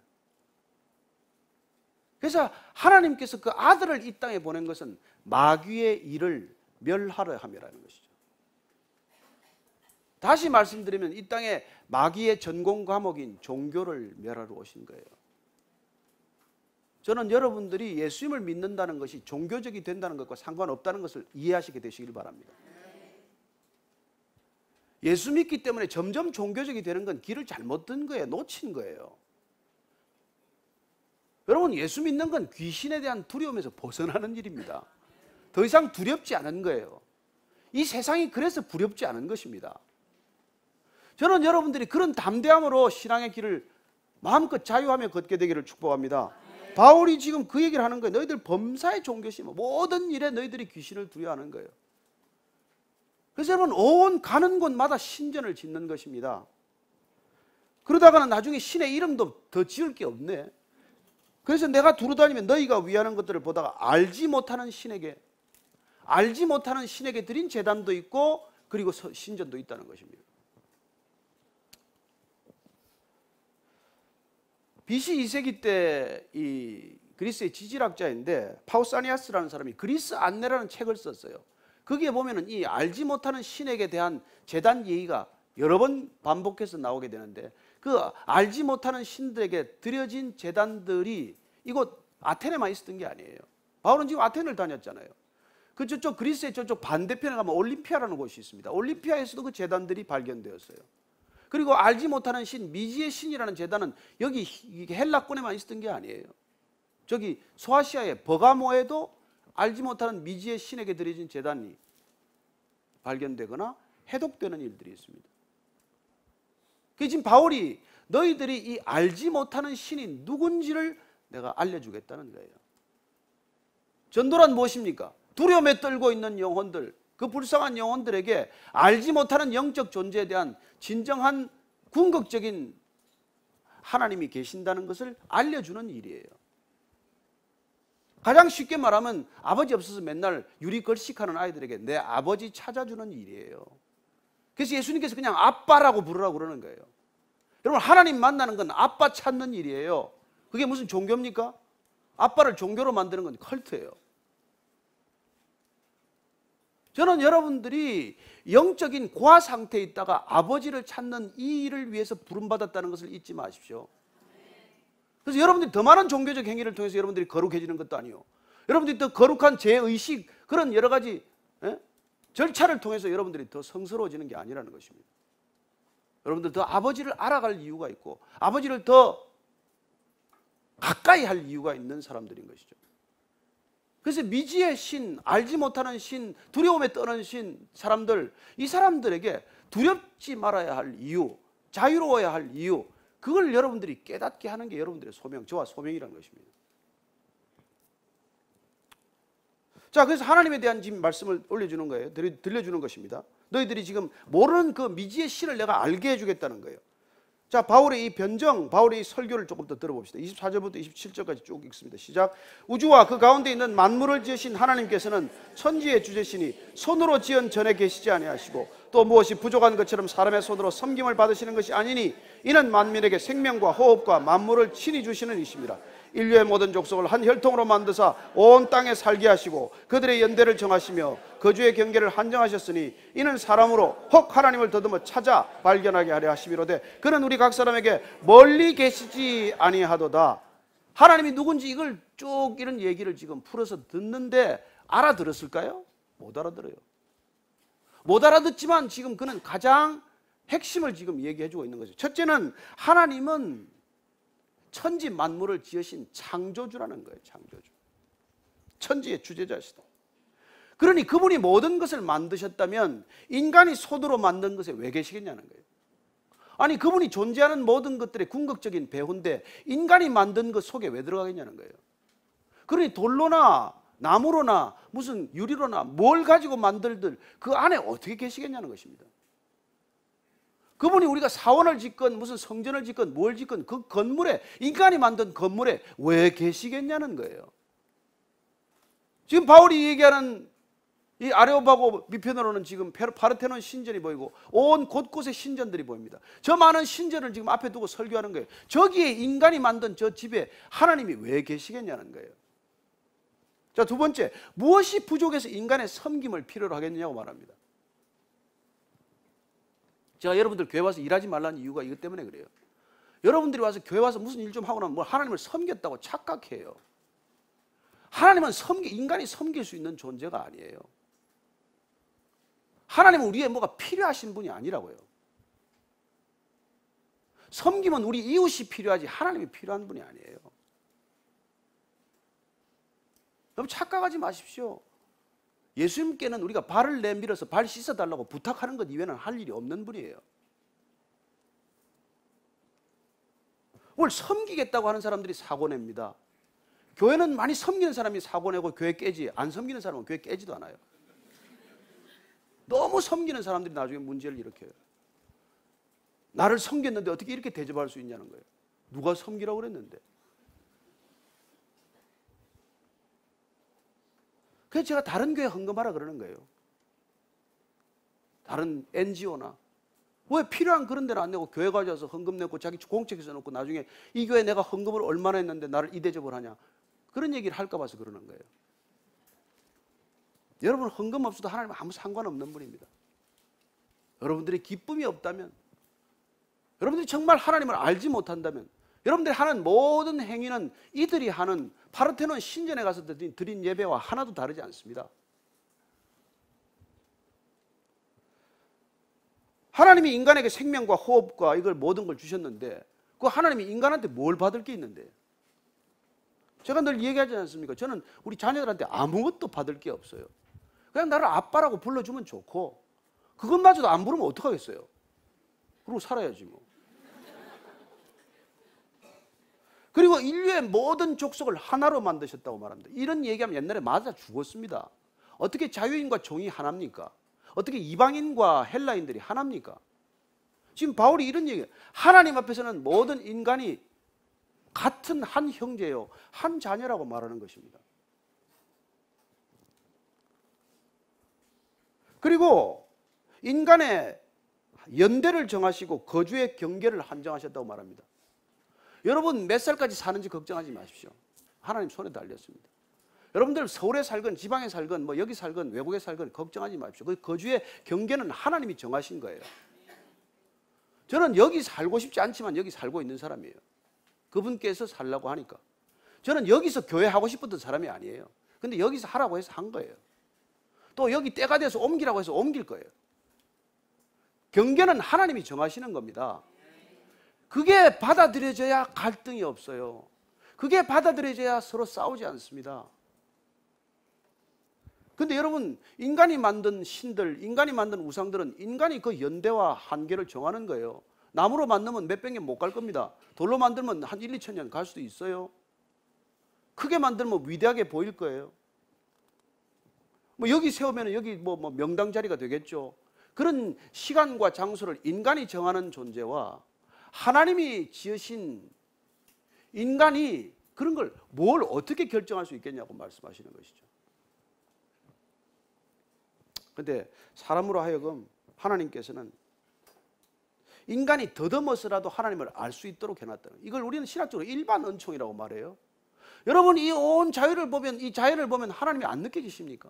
그래서 하나님께서 그 아들을 이 땅에 보낸 것은 마귀의 일을 멸하려 함이라는 것이죠. 다시 말씀드리면 이 땅에 마귀의 전공 과목인 종교를 멸하러 오신 거예요. 저는 여러분들이 예수님을 믿는다는 것이 종교적이 된다는 것과 상관없다는 것을 이해하시게 되시길 바랍니다. 예수 믿기 때문에 점점 종교적이 되는 건 길을 잘못 든 거예요. 놓친 거예요. 여러분, 예수 믿는 건 귀신에 대한 두려움에서 벗어나는 일입니다. 더 이상 두렵지 않은 거예요. 이 세상이 그래서 두렵지 않은 것입니다. 저는 여러분들이 그런 담대함으로 신앙의 길을 마음껏 자유하며 걷게 되기를 축복합니다. 바울이 지금 그 얘기를 하는 거예요. 너희들 범사의 종교심, 모든 일에 너희들이 귀신을 두려워하는 거예요. 그래서 여러분, 온 가는 곳마다 신전을 짓는 것입니다. 그러다가는 나중에 신의 이름도 더 지을 게 없네. 그래서 내가 두루다니면 너희가 위하는 것들을 보다가 알지 못하는 신에게 드린 제단도 있고 그리고 신전도 있다는 것입니다. BC 2세기 때 이 그리스의 지질학자인데 파우사니아스라는 사람이 그리스 안내라는 책을 썼어요. 거기에 보면은 이 알지 못하는 신에게 대한 제단 얘기가 여러 번 반복해서 나오게 되는데 그 알지 못하는 신들에게 드려진 제단들이 이곳 아테네만 있었던 게 아니에요. 바울은 지금 아테네를 다녔잖아요. 그 저쪽 그리스의 저쪽 반대편에 가면 올림피아라는 곳이 있습니다. 올림피아에서도 그 제단들이 발견되었어요. 그리고 알지 못하는 신, 미지의 신이라는 제단은 여기 헬라권에만 있었던 게 아니에요. 저기 소아시아의 버가모에도 알지 못하는 미지의 신에게 드려진 제단이 발견되거나 해독되는 일들이 있습니다. 그래서 지금 바울이 너희들이 이 알지 못하는 신이 누군지를 내가 알려주겠다는 거예요. 전도란 무엇입니까? 두려움에 떨고 있는 영혼들, 그 불쌍한 영혼들에게 알지 못하는 영적 존재에 대한 진정한 궁극적인 하나님이 계신다는 것을 알려주는 일이에요. 가장 쉽게 말하면 아버지 없어서 맨날 유리 걸식하는 아이들에게 내 아버지 찾아주는 일이에요. 그래서 예수님께서 그냥 아빠라고 부르라고 그러는 거예요. 여러분, 하나님 만나는 건 아빠 찾는 일이에요. 그게 무슨 종교입니까? 아빠를 종교로 만드는 건 컬트예요. 저는 여러분들이 영적인 고아 상태에 있다가 아버지를 찾는 이 일을 위해서 부름받았다는 것을 잊지 마십시오. 그래서 여러분들이 더 많은 종교적 행위를 통해서 여러분들이 거룩해지는 것도 아니요. 여러분들이 더 거룩한 죄의식, 그런 여러 가지 절차를 통해서 여러분들이 더 성스러워지는 게 아니라는 것입니다. 여러분들 더 아버지를 알아갈 이유가 있고 아버지를 더 가까이 할 이유가 있는 사람들인 것이죠. 그래서 미지의 신, 알지 못하는 신, 두려움에 떠는 신 사람들, 이 사람들에게 두렵지 말아야 할 이유, 자유로워야 할 이유, 그걸 여러분들이 깨닫게 하는 게 여러분들의 소명, 저와 소명이라는 것입니다. 자, 그래서 하나님에 대한 지금 말씀을 올려주는 거예요. 들려주는 것입니다. 너희들이 지금 모르는 그 미지의 신을 내가 알게 해주겠다는 거예요. 자, 바울의 이 변정, 바울의 이 설교를 조금 더 들어봅시다. 24절부터 27절까지 쭉 읽습니다. 시작. 우주와 그 가운데 있는 만물을 지으신 하나님께서는 천지의 주제시니 손으로 지은 전에 계시지 아니하시고 또 무엇이 부족한 것처럼 사람의 손으로 섬김을 받으시는 것이 아니니 이는 만민에게 생명과 호흡과 만물을 친히 주시는 이십니다. 인류의 모든 족속을 한 혈통으로 만드사 온 땅에 살게 하시고 그들의 연대를 정하시며 거주의 경계를 한정하셨으니 이는 사람으로 혹 하나님을 더듬어 찾아 발견하게 하려 하심이로되 그는 우리 각 사람에게 멀리 계시지 아니하도다. 하나님이 누군지 이걸 쭉 이런 얘기를 지금 풀어서 듣는데 알아들었을까요? 못 알아들어요. 못 알아듣지만 지금 그는 가장 핵심을 지금 얘기해주고 있는 거죠. 첫째는 하나님은 천지 만물을 지으신 창조주라는 거예요. 창조주. 천지의 주재자시다. 그러니 그분이 모든 것을 만드셨다면 인간이 손으로 만든 것에 왜 계시겠냐는 거예요. 아니 그분이 존재하는 모든 것들의 궁극적인 배후인데 인간이 만든 것 속에 왜 들어가겠냐는 거예요. 그러니 돌로나 나무로나 무슨 유리로나 뭘 가지고 만들들 그 안에 어떻게 계시겠냐는 것입니다. 그분이 우리가 사원을 짓건 무슨 성전을 짓건 뭘 짓건 그 건물에 인간이 만든 건물에 왜 계시겠냐는 거예요. 지금 바울이 얘기하는 이 아레오바고 밑편으로는 지금 파르테논 신전이 보이고 온 곳곳에 신전들이 보입니다. 저 많은 신전을 지금 앞에 두고 설교하는 거예요. 저기에 인간이 만든 저 집에 하나님이 왜 계시겠냐는 거예요. 자, 두 번째, 무엇이 부족해서 인간의 섬김을 필요로 하겠냐고 말합니다. 제가 여러분들 교회 와서 일하지 말라는 이유가 이것 때문에 그래요. 여러분들이 와서 교회 와서 무슨 일 좀 하고 나면 뭐 하나님을 섬겼다고 착각해요. 하나님은 인간이 섬길 수 있는 존재가 아니에요. 하나님은 우리의 뭐가 필요하신 분이 아니라고요. 섬김은 우리 이웃이 필요하지 하나님이 필요한 분이 아니에요. 여러분 착각하지 마십시오. 예수님께는 우리가 발을 내밀어서 발 씻어달라고 부탁하는 것 이외에는 할 일이 없는 분이에요. 오늘 섬기겠다고 하는 사람들이 사고 냅니다. 교회는 많이 섬기는 사람이 사고 내고 교회 깨지, 안 섬기는 사람은 교회 깨지도 않아요. 너무 섬기는 사람들이 나중에 문제를 일으켜요. 나를 섬겼는데 어떻게 이렇게 대접할 수 있냐는 거예요. 누가 섬기라고 그랬는데. 그래서 제가 다른 교회 헌금하라 그러는 거예요. 다른 NGO나. 왜 필요한 그런 데는 안 내고 교회 가져와서 헌금 내고 자기 공책에 써놓고 나중에 이 교회 내가 헌금을 얼마나 했는데 나를 이 대접을 하냐. 그런 얘기를 할까 봐서 그러는 거예요. 여러분 헌금 없어도 하나님은 아무 상관없는 분입니다. 여러분들이 기쁨이 없다면, 여러분들이 정말 하나님을 알지 못한다면, 여러분들이 하는 모든 행위는 이들이 하는 파르테논 신전에 가서 드린 예배와 하나도 다르지 않습니다. 하나님이 인간에게 생명과 호흡과 이걸 모든 걸 주셨는데 그 하나님이 인간한테 뭘 받을 게 있는데, 제가 늘 얘기하지 않습니까? 저는 우리 자녀들한테 아무것도 받을 게 없어요. 그냥 나를 아빠라고 불러주면 좋고 그것마저도 안 부르면 어떡하겠어요? 그러고 살아야지 뭐. 그리고 인류의 모든 족속을 하나로 만드셨다고 말합니다. 이런 얘기하면 옛날에 맞아 죽었습니다. 어떻게 자유인과 종이 하나입니까? 어떻게 이방인과 헬라인들이 하나입니까? 지금 바울이 이런 얘기예요. 하나님 앞에서는 모든 인간이 같은 한 형제요, 한 자녀라고 말하는 것입니다. 그리고 인간의 연대를 정하시고 거주의 경계를 한정하셨다고 말합니다. 여러분 몇 살까지 사는지 걱정하지 마십시오. 하나님 손에 달렸습니다. 여러분들 서울에 살건 지방에 살건 뭐 여기 살건 외국에 살건 걱정하지 마십시오. 그 거주의 경계는 하나님이 정하신 거예요. 저는 여기 살고 싶지 않지만 여기 살고 있는 사람이에요. 그분께서 살라고 하니까. 저는 여기서 교회 하고 싶었던 사람이 아니에요. 근데 여기서 하라고 해서 한 거예요. 또 여기 때가 돼서 옮기라고 해서 옮길 거예요. 경계는 하나님이 정하시는 겁니다. 그게 받아들여져야 갈등이 없어요. 그게 받아들여져야 서로 싸우지 않습니다. 근데 여러분, 인간이 만든 신들, 인간이 만든 우상들은 인간이 그 연대와 한계를 정하는 거예요. 나무로 만들면 몇백 년 못 갈 겁니다. 돌로 만들면 한 1, 2천 년 갈 수도 있어요. 크게 만들면 위대하게 보일 거예요. 뭐 여기 세우면 여기 뭐 명당 자리가 되겠죠. 그런 시간과 장소를 인간이 정하는 존재와 하나님이 지으신 인간이 그런 걸 뭘 어떻게 결정할 수 있겠냐고 말씀하시는 것이죠. 그런데 사람으로 하여금 하나님께서는 인간이 더듬어서라도 하나님을 알 수 있도록 해놨다는, 이걸 우리는 신학적으로 일반 은총이라고 말해요. 여러분, 이 온 자연을 보면, 이 자연을 보면 하나님이 안 느껴지십니까?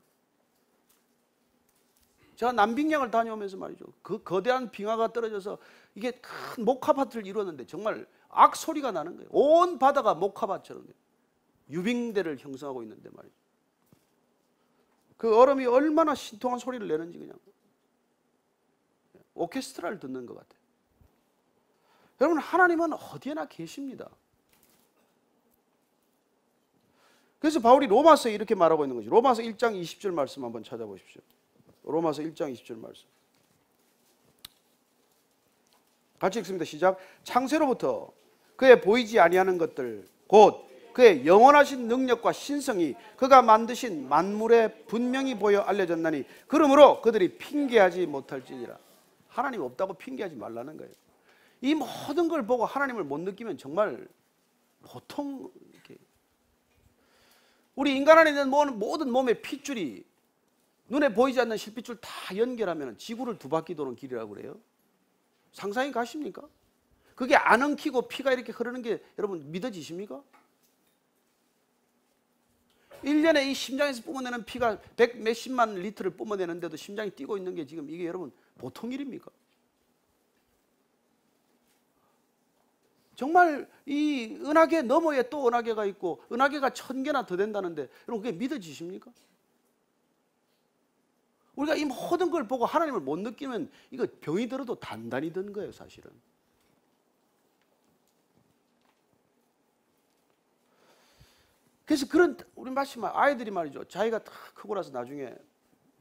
제가 남빙양을 다녀오면서 말이죠, 그 거대한 빙하가 떨어져서 이게 큰 목화밭을 이루었는데 정말 악소리가 나는 거예요. 온 바다가 목화밭처럼 유빙대를 형성하고 있는데 말이죠, 그 얼음이 얼마나 신통한 소리를 내는지 그냥 오케스트라를 듣는 것 같아요. 여러분, 하나님은 어디에나 계십니다. 그래서 바울이 로마서에 이렇게 말하고 있는 거죠. 로마서 1장 20절 말씀 한번 찾아보십시오. 로마서 1장 20절 말씀 같이 읽습니다. 시작. 창세로부터 그의 보이지 아니하는 것들 곧 그의 영원하신 능력과 신성이 그가 만드신 만물에 분명히 보여 알려졌나니 그러므로 그들이 핑계하지 못할지니라. 하나님 없다고 핑계하지 말라는 거예요. 이 모든 걸 보고 하나님을 못 느끼면 정말 보통 이렇게 우리 인간 안에 있는 모든 몸의 핏줄이 눈에 보이지 않는 실핏줄 다 연결하면 지구를 두 바퀴 도는 길이라고 그래요. 상상이 가십니까? 그게 안 엉키고 피가 이렇게 흐르는 게 여러분 믿어지십니까? 1년에 이 심장에서 뿜어내는 피가 100 몇십만 리터를 뿜어내는데도 심장이 뛰고 있는 게 지금 이게 여러분 보통 일입니까? 정말 이 은하계 너머에 또 은하계가 있고 은하계가 1000개나 더 된다는데 여러분 그게 믿어지십니까? 우리가 이 모든 걸 보고 하나님을 못 느끼면 이거 병이 들어도 단단히 든 거예요, 사실은. 그래서 그런 우리 마치 아이들이 말이죠, 자기가 다 크고 나서 나중에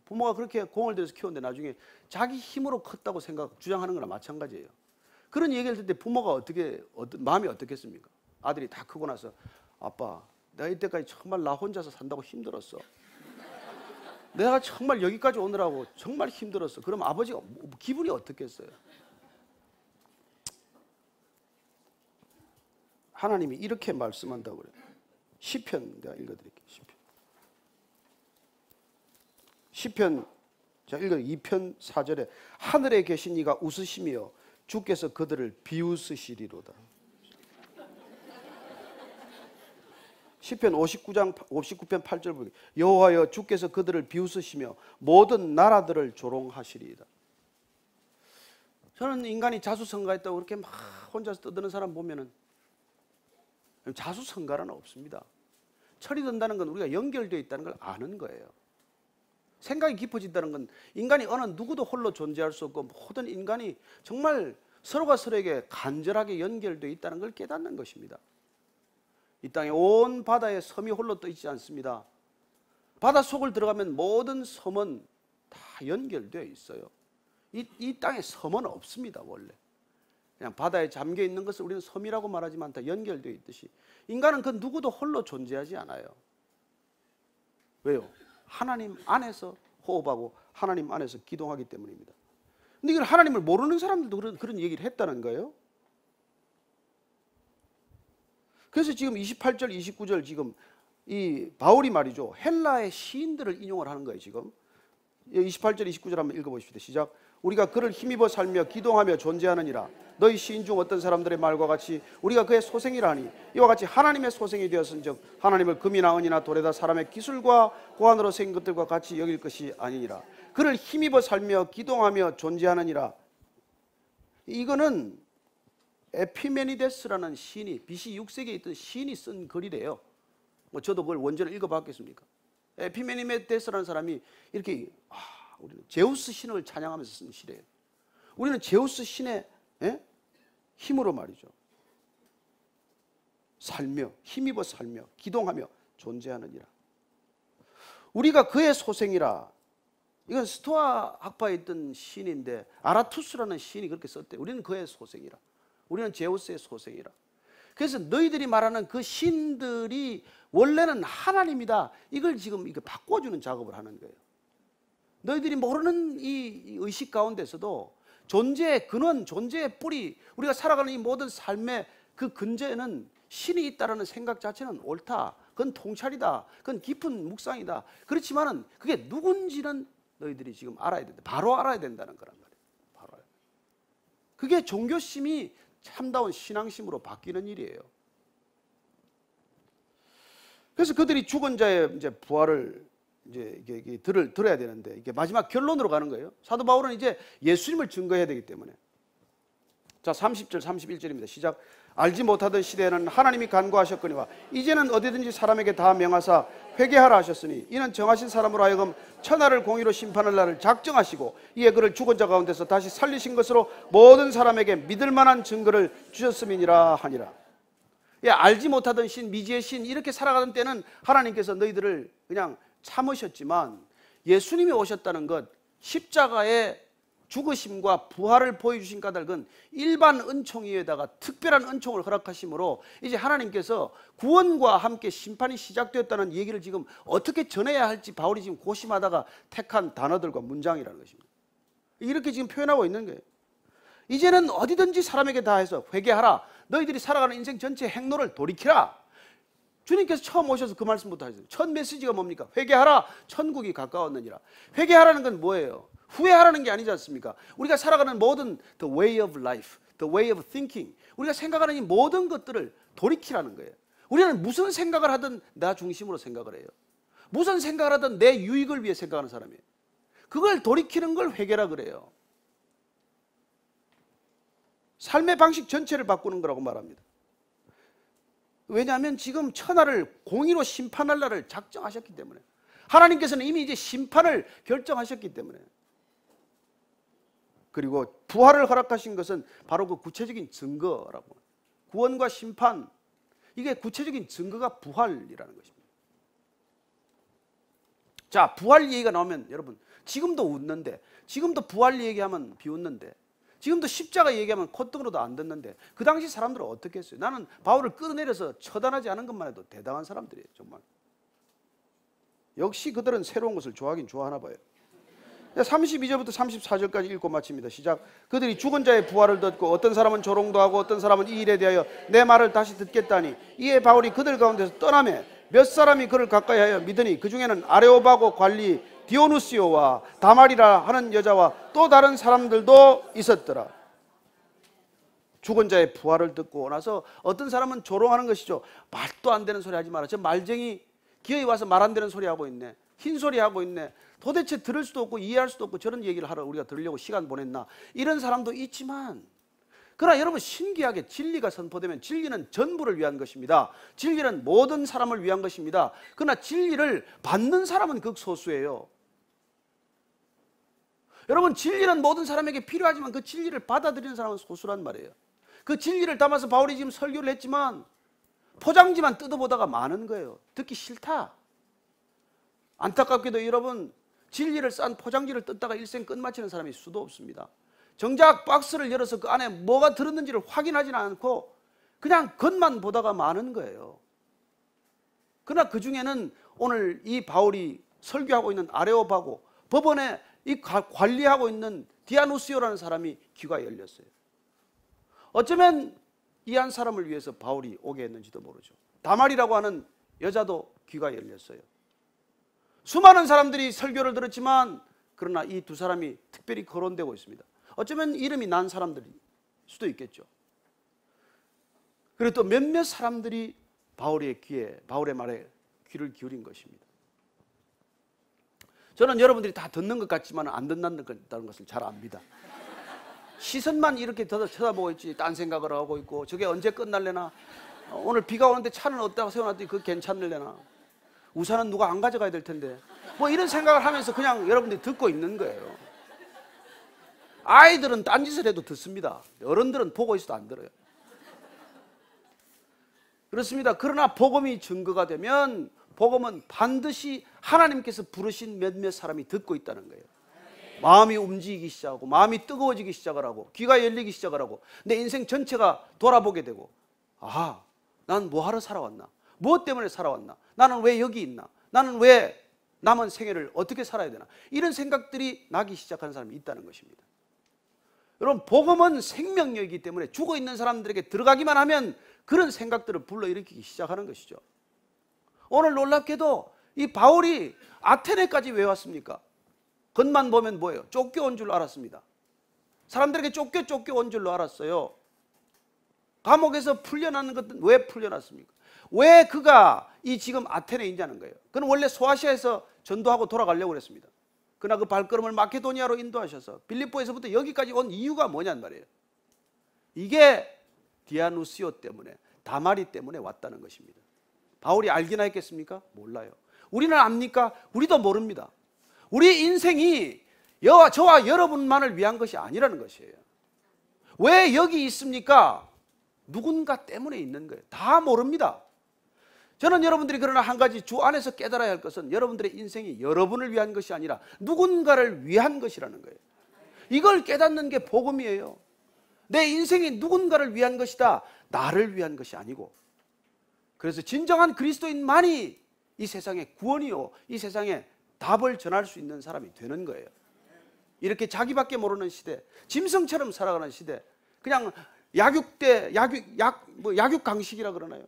부모가 그렇게 공을 들여서 키웠는데 나중에 자기 힘으로 컸다고 주장하는 거나 마찬가지예요. 그런 얘기를 듣을 때 부모가 마음이 어떻겠습니까? 아들이 다 크고 나서 아빠, 내가 이때까지 정말 나 혼자서 산다고 힘들었어. 내가 정말 여기까지 오느라고 정말 힘들었어. 그럼 아버지가 기분이 어떻겠어요? 하나님이 이렇게 말씀한다고 그래요. 시편 내가 읽어드릴게요. 시편 자 읽어 2편 4절에 하늘에 계신 이가 웃으시며 주께서 그들을 비웃으시리로다. 시편 59편 8절 보기 여호와여 주께서 그들을 비웃으시며 모든 나라들을 조롱하시리이다. 저는 인간이 자수성가했다고 그렇게 막 혼자서 떠드는 사람 보면은 자수성가는 없습니다. 철이 든다는 건 우리가 연결되어 있다는 걸 아는 거예요. 생각이 깊어진다는 건 인간이 어느 누구도 홀로 존재할 수 없고 모든 인간이 정말 서로가 서로에게 간절하게 연결되어 있다는 걸 깨닫는 것입니다. 이 땅에 온 바다에 섬이 홀로 떠 있지 않습니다. 바다 속을 들어가면 모든 섬은 다 연결되어 있어요. 이 땅에 섬은 없습니다. 원래 그냥 바다에 잠겨 있는 것을 우리는 섬이라고 말하지만 다 연결되어 있듯이 인간은 그 누구도 홀로 존재하지 않아요. 왜요? 하나님 안에서 호흡하고 하나님 안에서 기동하기 때문입니다. 근데 이걸 하나님을 모르는 사람들도 그런 얘기를 했다는 거예요. 그래서 지금 28절 29절 지금 이 바울이 말이죠, 헬라의 시인들을 인용을 하는 거예요. 지금 28절 29절 한번 읽어보십시오. 시작. 우리가 그를 힘입어 살며 기동하며 존재하느니라. 너희 시인 중 어떤 사람들의 말과 같이 우리가 그의 소생이라 하니 이와 같이 하나님의 소생이 되었은즉 하나님을 금이나 은이나 돌에다 사람의 기술과 고안으로 생긴 것들과 같이 여길 것이 아니니라. 그를 힘입어 살며 기동하며 존재하느니라. 이거는 에피메니데스라는 시인이 BC 6세기에 있던 시인이 쓴 글이래요. 저도 그걸 원전을 읽어봤겠습니까? 에피메니데스라는 사람이 이렇게 우리는 제우스 신을 찬양하면서 쓴 시래요. 우리는 제우스 신의 힘으로 말이죠. 살며 힘입어 살며 기동하며 존재하느니라. 우리가 그의 소생이라. 이건 스토아 학파에 있던 시인인데 아라투스라는 시인이 그렇게 썼대요. 우리는 그의 소생이라. 우리는 제우스의 소생이라. 그래서 너희들이 말하는 그 신들이 원래는 하나님이다. 이걸 지금 바꿔주는 작업을 하는 거예요. 너희들이 모르는 이 의식 가운데서도 존재의 근원, 존재의 뿌리, 우리가 살아가는 이 모든 삶의 그 근저에는 신이 있다는 생각 자체는 옳다. 그건 통찰이다. 그건 깊은 묵상이다. 그렇지만은 그게 누군지는 너희들이 지금 알아야 된다. 바로 알아야 된다는 거란 말이에요. 바로 알아야. 그게 종교심이 참다운 신앙심으로 바뀌는 일이에요. 그래서 그들이 죽은 자의 이제 부활을 이제 들어야 되는데 이게 마지막 결론으로 가는 거예요. 사도 바울은 이제 예수님을 증거해야 되기 때문에. 자, 30절 31절입니다. 시작. 알지 못하던 시대에는 하나님이 간구하셨거니와 이제는 어디든지 사람에게 다 명하사 회개하라 하셨으니 이는 정하신 사람으로 하여금 천하를 공의로 심판할 날을 작정하시고 이에 그를 죽은 자 가운데서 다시 살리신 것으로 모든 사람에게 믿을 만한 증거를 주셨음이니라 하니라. 예, 알지 못하던 신, 미지의 신 이렇게 살아가던 때는 하나님께서 너희들을 그냥 참으셨지만 예수님이 오셨다는 것, 십자가의 죽으심과 부활을 보여주신 까닭은 일반 은총 위에다가 특별한 은총을 허락하심으로 이제 하나님께서 구원과 함께 심판이 시작되었다는 얘기를 지금 어떻게 전해야 할지 바울이 지금 고심하다가 택한 단어들과 문장이라는 것입니다. 이렇게 지금 표현하고 있는 거예요. 이제는 어디든지 사람에게 다 해서 회개하라. 너희들이 살아가는 인생 전체 행로를 돌이키라. 주님께서 처음 오셔서 그 말씀부터 하셨어요. 첫 메시지가 뭡니까? 회개하라. 천국이 가까웠느니라. 회개하라는 건 뭐예요? 후회하라는 게 아니지 않습니까? 우리가 살아가는 모든 the way of life, the way of thinking, 우리가 생각하는 이 모든 것들을 돌이키라는 거예요. 우리는 무슨 생각을 하든 나 중심으로 생각을 해요. 무슨 생각을 하든 내 유익을 위해 생각하는 사람이에요. 그걸 돌이키는 걸 회개라 그래요. 삶의 방식 전체를 바꾸는 거라고 말합니다. 왜냐하면 지금 천하를 공의로 심판할 날을 작정하셨기 때문에, 하나님께서는 이미 이제 심판을 결정하셨기 때문에, 그리고 부활을 허락하신 것은 바로 그 구체적인 증거라고. 구원과 심판, 이게 구체적인 증거가 부활이라는 것입니다. 자, 부활 얘기가 나오면 여러분 지금도 웃는데, 지금도 부활 얘기하면 비웃는데, 지금도 십자가 얘기하면 콧등으로도 안 듣는데 그 당시 사람들은 어떻게 했어요? 나는 바울을 끌어내려서 처단하지 않은 것만 해도 대단한 사람들이에요. 정말. 역시 그들은 새로운 것을 좋아하긴 좋아하나 봐요. 32절부터 34절까지 읽고 마칩니다. 시작. 그들이 죽은 자의 부활을 듣고 어떤 사람은 조롱도 하고 어떤 사람은 이 일에 대하여 내 말을 다시 듣겠다니, 이에 바울이 그들 가운데서 떠나매 몇 사람이 그를 가까이하여 믿으니 그 중에는 아레오바고 관리 디오누시오와 다말이라 하는 여자와 또 다른 사람들도 있었더라. 죽은 자의 부활을 듣고 나서 어떤 사람은 조롱하는 것이죠. 말도 안 되는 소리 하지 마라. 저 말쟁이 기어이 와서 말 안 되는 소리 하고 있네. 흰소리 하고 있네. 도대체 들을 수도 없고 이해할 수도 없고 저런 얘기를 하러 우리가 들으려고 시간 보냈나. 이런 사람도 있지만, 그러나 여러분 신기하게 진리가 선포되면 진리는 전부를 위한 것입니다. 진리는 모든 사람을 위한 것입니다. 그러나 진리를 받는 사람은 극소수예요. 여러분 진리는 모든 사람에게 필요하지만 그 진리를 받아들이는 사람은 소수란 말이에요. 그 진리를 담아서 바울이 지금 설교를 했지만 포장지만 뜯어보다가 많은 거예요. 듣기 싫다. 안타깝게도 여러분 진리를 싼 포장지를 뜯다가 일생 끝마치는 사람이 수도 없습니다. 정작 박스를 열어서 그 안에 뭐가 들었는지를 확인하지는 않고 그냥 겉만 보다가 많은 거예요. 그러나 그 중에는 오늘 이 바울이 설교하고 있는 아레오바고 법원에 이 관리하고 있는 디아누시오라는 사람이 귀가 열렸어요. 어쩌면 이 한 사람을 위해서 바울이 오게 했는지도 모르죠. 다말이라고 하는 여자도 귀가 열렸어요. 수많은 사람들이 설교를 들었지만 그러나 이 두 사람이 특별히 거론되고 있습니다. 어쩌면 이름이 난 사람들일 수도 있겠죠. 그리고 또 몇몇 사람들이 바울의 말에 귀를 기울인 것입니다. 저는 여러분들이 다 듣는 것 같지만 안 듣는다는 것을 잘 압니다. 시선만 이렇게 쳐다보고 있지 딴 생각을 하고 있고, 저게 언제 끝날래나, 오늘 비가 오는데 차는 어디다가 세워놨더니 그거 괜찮을래나, 우산은 누가 안 가져가야 될 텐데. 뭐 이런 생각을 하면서 그냥 여러분들이 듣고 있는 거예요. 아이들은 딴짓을 해도 듣습니다. 어른들은 보고 있어도 안 들어요. 그렇습니다. 그러나 복음이 증거가 되면 복음은 반드시 하나님께서 부르신 몇몇 사람이 듣고 있다는 거예요. 마음이 움직이기 시작하고 마음이 뜨거워지기 시작을 하고 귀가 열리기 시작을 하고 내 인생 전체가 돌아보게 되고, 아, 난 뭐 하러 살아왔나? 무엇 때문에 살아왔나? 나는 왜 여기 있나? 나는 왜 남은 생애를 어떻게 살아야 되나? 이런 생각들이 나기 시작하는 사람이 있다는 것입니다. 여러분, 복음은 생명력이기 때문에 죽어있는 사람들에게 들어가기만 하면 그런 생각들을 불러일으키기 시작하는 것이죠. 오늘 놀랍게도 이 바울이 아테네까지 왜 왔습니까? 겉만 보면 뭐예요? 쫓겨온 줄 알았습니다. 사람들에게 쫓겨온 줄로 알았어요. 감옥에서 풀려나는 것은 왜 풀려났습니까? 왜 그가 이 지금 아테네에 있냐는 거예요. 그는 원래 소아시아에서 전도하고 돌아가려고 그랬습니다. 그러나 그 발걸음을 마케도니아로 인도하셔서 빌립보에서부터 여기까지 온 이유가 뭐냔 말이에요. 이게 디아누시오 때문에, 다마리 때문에 왔다는 것입니다. 바울이 알기나 했겠습니까? 몰라요. 우리는 압니까? 우리도 모릅니다. 우리 인생이 저와 여러분만을 위한 것이 아니라는 것이에요. 왜 여기 있습니까? 누군가 때문에 있는 거예요. 다 모릅니다. 저는 여러분들이 그러나 한 가지 주 안에서 깨달아야 할 것은 여러분들의 인생이 여러분을 위한 것이 아니라 누군가를 위한 것이라는 거예요. 이걸 깨닫는 게 복음이에요. 내 인생이 누군가를 위한 것이다, 나를 위한 것이 아니고. 그래서 진정한 그리스도인만이 이 세상의 구원이요, 이 세상에 답을 전할 수 있는 사람이 되는 거예요. 이렇게 자기밖에 모르는 시대, 짐승처럼 살아가는 시대, 그냥 약육강식이라 그러나요?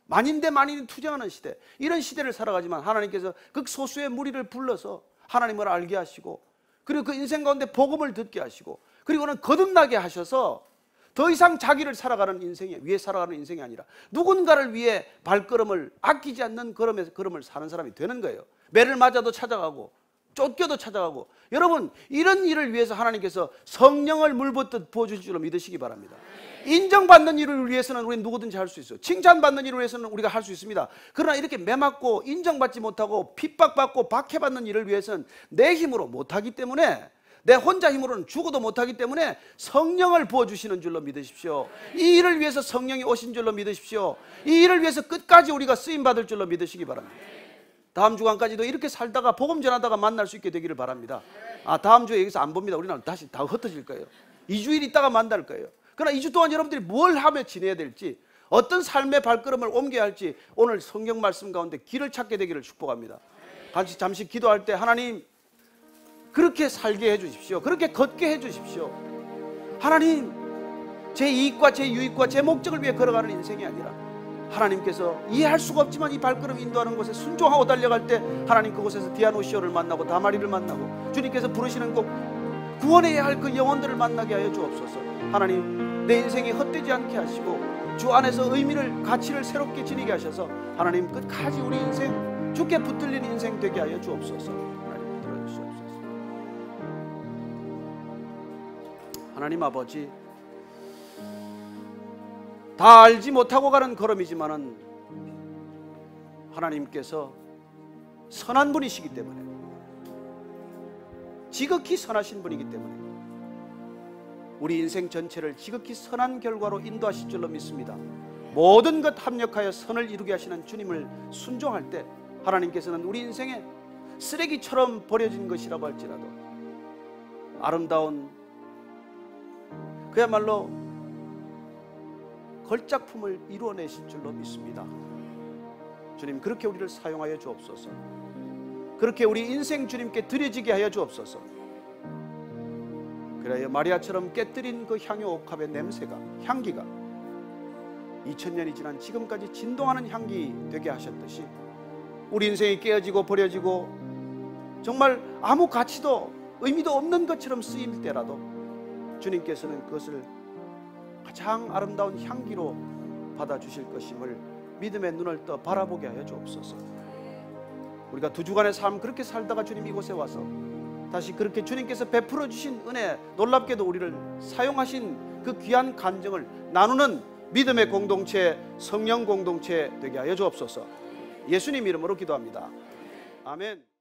만인 대 만인이 투쟁하는 시대, 이런 시대를 살아가지만 하나님께서 극소수의 무리를 불러서 하나님을 알게 하시고, 그리고 그 인생 가운데 복음을 듣게 하시고, 그리고는 거듭나게 하셔서 더 이상 자기를 살아가는 인생이 위해 살아가는 인생이 아니라 누군가를 위해 발걸음을 아끼지 않는 걸음을 사는 사람이 되는 거예요. 매를 맞아도 찾아가고 쫓겨도 찾아가고. 여러분, 이런 일을 위해서 하나님께서 성령을 물붓듯 부어주실 줄로 믿으시기 바랍니다. 인정받는 일을 위해서는 우리는 누구든지 할 수 있어요. 칭찬받는 일을 위해서는 우리가 할 수 있습니다. 그러나 이렇게 매맞고 인정받지 못하고 핍박받고 박해받는 일을 위해서는 내 힘으로 못하기 때문에, 내 혼자 힘으로는 죽어도 못하기 때문에 성령을 부어주시는 줄로 믿으십시오. 이 일을 위해서 성령이 오신 줄로 믿으십시오. 이 일을 위해서 끝까지 우리가 쓰임받을 줄로 믿으시기 바랍니다. 다음 주간까지도 이렇게 살다가 복음 전하다가 만날 수 있게 되기를 바랍니다. 다음 주에 여기서 안 봅니다. 우리는 다시 다 흩어질 거예요. 2주일 있다가 만날 거예요. 그러나 2주 동안 여러분들이 뭘 하며 지내야 될지, 어떤 삶의 발걸음을 옮겨야 할지 오늘 성경 말씀 가운데 길을 찾게 되기를 축복합니다. 잠시 기도할 때 하나님, 그렇게 살게 해주십시오. 그렇게 걷게 해주십시오. 하나님, 제 이익과 제 유익과 제 목적을 위해 걸어가는 인생이 아니라 하나님께서 이해할 수가 없지만 이 발걸음 인도하는 곳에 순종하고 달려갈 때 하나님 그곳에서 디아노시오를 만나고 다마리를 만나고 주님께서 부르시는 곳, 구원해야 할 그 영혼들을 만나게 하여 주옵소서. 하나님, 내 인생이 헛되지 않게 하시고 주 안에서 의미를, 가치를 새롭게 지니게 하셔서 하나님 끝까지 우리 인생 주께 붙들린 인생 되게 하여 주옵소서. 하나님 들어주시옵소서. 하나님 아버지, 다 알지 못하고 가는 걸음이지만은 하나님께서 선한 분이시기 때문에, 지극히 선하신 분이기 때문에 우리 인생 전체를 지극히 선한 결과로 인도하실 줄로 믿습니다. 모든 것 합력하여 선을 이루게 하시는 주님을 순종할 때 하나님께서는 우리 인생에 쓰레기처럼 버려진 것이라고 할지라도 아름다운, 그야말로 걸작품을 이루어내실 줄로 믿습니다. 주님, 그렇게 우리를 사용하여 주옵소서. 그렇게 우리 인생 주님께 드려지게 하여 주옵소서. 그래야 마리아처럼 깨뜨린 그 향유 옥합의 냄새가, 향기가 2000년이 지난 지금까지 진동하는 향기 되게 하셨듯이 우리 인생이 깨어지고 버려지고 정말 아무 가치도 의미도 없는 것처럼 쓰일 때라도 주님께서는 그것을 가장 아름다운 향기로 받아주실 것임을 믿음의 눈을 떠 바라보게 하여 주옵소서. 우리가 2주간의 삶 그렇게 살다가 주님 이곳에 와서 다시 그렇게 주님께서 베풀어 주신 은혜, 놀랍게도 우리를 사용하신 그 귀한 간증을 나누는 믿음의 공동체, 성령 공동체 되게 하여 주옵소서. 예수님 이름으로 기도합니다. 아멘.